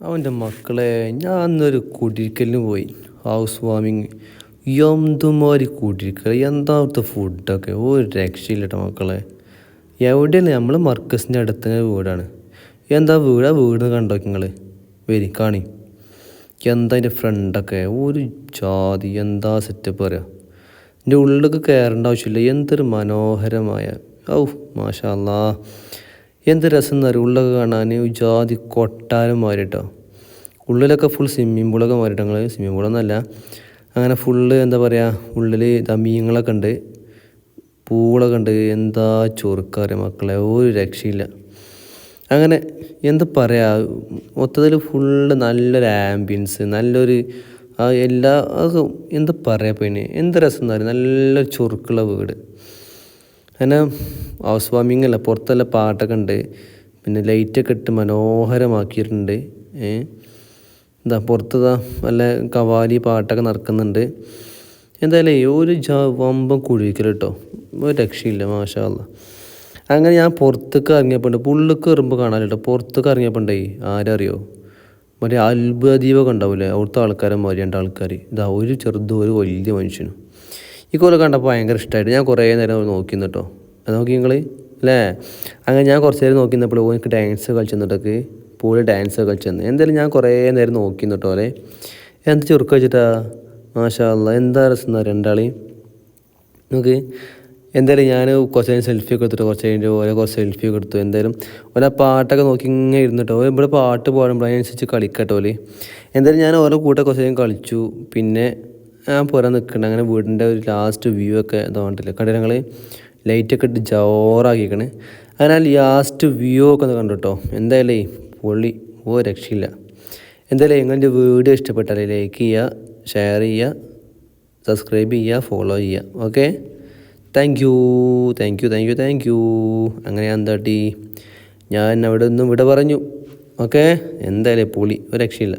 അവൻ്റെ മക്കളെ ഞാൻ അന്നൊരു കുടിരിക്കലിന് പോയി. ഹൗസ് വാമിങ്. എന്തുമാതിരി കുടിരിക്കൽ, എന്താ അവിടുത്തെ ഫുഡൊക്കെ ഒരു രക്ഷയില്ല കേട്ടോ മക്കളെ. എവിടെയാണ് നമ്മൾ മർക്കസിൻ്റെ അടുത്ത് വീടാണ്. എന്താ വീട്, ആ വീട് കണ്ടോ നിങ്ങൾ? വരി കാണി. എന്താ അതിൻ്റെ ഫ്രണ്ടൊക്കെ ഒരു ജാതി, എന്താ സെറ്റപ്പ് പറയാം. എൻ്റെ ഉള്ളിലേക്ക് കയറേണ്ട ആവശ്യമില്ല. എന്തൊരു മനോഹരമായ, ഔ മാഷാ അല്ലാ, എന്ത് രസം എന്നറിയും ഉള്ളൊക്കെ കാണാൻ. ജാതി കൊട്ടാരം മാറി കേട്ടോ. ഉള്ളിലൊക്കെ ഫുൾ സ്വിമ്മിങ് പൂളൊക്കെ മാറിയിട്ട്, ഞങ്ങൾ സ്വിമ്മിങ് പൂളൊന്നുമല്ല, അങ്ങനെ ഫുള്ള് എന്താ പറയുക, ഉള്ളിൽ മീനുകളൊക്കെ ഉണ്ട്, പൂളൊക്കെ ഉണ്ട്. എന്താ ചൊറുക്കറിയാം മക്കളെ, ഒരു രക്ഷയില്ല. അങ്ങനെ എന്താ പറയുക, മൊത്തത്തിൽ ഫുള്ള് നല്ലൊരു ആംബിയൻസ്, നല്ലൊരു എല്ലാ എന്താ പറയുക, പിന്നെ എന്ത് രസം എന്ന് പറയും. നല്ല ചൊറുക്കുള്ള വീട്. അങ്ങനെ ഹൗസ് വാമിങ് അല്ല, പുറത്തെല്ലാം പാട്ടൊക്കെ ഉണ്ട്, പിന്നെ ലൈറ്റൊക്കെ ഇട്ട് മനോഹരമാക്കിയിട്ടുണ്ട്. എന്താ പുറത്തതാ നല്ല കവാലി പാട്ടൊക്കെ നടക്കുന്നുണ്ട്. എന്തായാലും ഒരു വമ്പം കുഴിക്കൽ കേട്ടോ, ഒരു രക്ഷയില്ല മാഷാ അല്ലാ. അങ്ങനെ ഞാൻ പുറത്തേക്ക് ഇറങ്ങിയപ്പോൾ, ഉള്ളിലേക്ക് കയറുമ്പോൾ കാണാൻ കേട്ടോ, പുറത്തേക്ക് ഇറങ്ങിയപ്പോൾ ആരറിയോ, മറ്റേ അത്ഭുത ദ്വീപൊക്കെ ഉണ്ടാവില്ലേ, അവിടുത്തെ ആൾക്കാരെ മാതിരി രണ്ട് ആൾക്കാർ. ഇതാ ഒരു ചെറുതും ഒരു വലിയ മനുഷ്യനും. ഈ കൊല്ലം കണ്ടപ്പോൾ ഭയങ്കര ഇഷ്ടമായിട്ട് ഞാൻ കുറേ നേരം നോക്കി കേട്ടോ. നോക്കി നിങ്ങൾ അല്ലേ. അങ്ങനെ ഞാൻ കുറച്ച് നേരം നോക്കി നിന്നപ്പോൾ എനിക്ക് ഡാൻസ് കളിച്ചു തന്നിട്ടൊക്കെ, പൂളിൽ ഡാൻസ് കളിച്ചു തന്നു. എന്തായാലും ഞാൻ കുറേ നേരം നോക്കി കേട്ടോ അല്ലേ. എന്ത് ചുരുക്കം വെച്ചിട്ടാ, മാഷാ അല്ലാ, എന്താ രസം എന്നാ രണ്ടാളെയും നോക്ക്. എന്തായാലും ഞാൻ കുറച്ച് നേരം സെൽഫി ഒക്കെ എടുത്തിട്ട്, കുറച്ച് കഴിഞ്ഞ് ഓരോ കുറച്ച് സെൽഫി ഒക്കെ എടുത്തു. എന്തായാലും ഓരോ പാട്ടൊക്കെ നോക്കി ഇങ്ങനെ ഇരുന്നിട്ടോ, ഇവിടെ പാട്ട് പാടുമ്പോൾ അതിനനുസരിച്ച് കളിക്കട്ടോ അല്ലേ. എന്തായാലും ഞാൻ ഓരോ കൂട്ടം കുറച്ച് നേരം കളിച്ചു. പിന്നെ ഞാൻ പുറം നിൽക്കുന്നുണ്ട്. അങ്ങനെ വീടിൻ്റെ ഒരു ലാസ്റ്റ് വ്യൂ ഒക്കെ ഇതാവണ്ടില്ല കണ്ടു, ഞങ്ങൾ ലൈറ്റൊക്കെ ഇട്ട് ജോറാക്കിക്കണ്. അങ്ങനെ ലാസ്റ്റ് വ്യൂ ഒക്കെ ഒന്ന് കണ്ടു കേട്ടോ. എന്തായാലേ പൊള്ളി, രക്ഷയില്ല. എന്തായാലും നിങ്ങളുടെ വീഡിയോ ഇഷ്ടപ്പെട്ടാലേ ലൈക്ക് ചെയ്യുക, ഷെയർ ചെയ്യുക, സബ്സ്ക്രൈബ് ചെയ്യുക, ഫോളോ ചെയ്യുക. Okay, thank you. അങ്ങനെ എന്താട്ടി ഞാൻ അവിടെ ഒന്നും ഇവിടെ പറഞ്ഞു. ഓക്കെ, എന്തായാലും പൊളി, ഒരു രക്ഷയില്ല.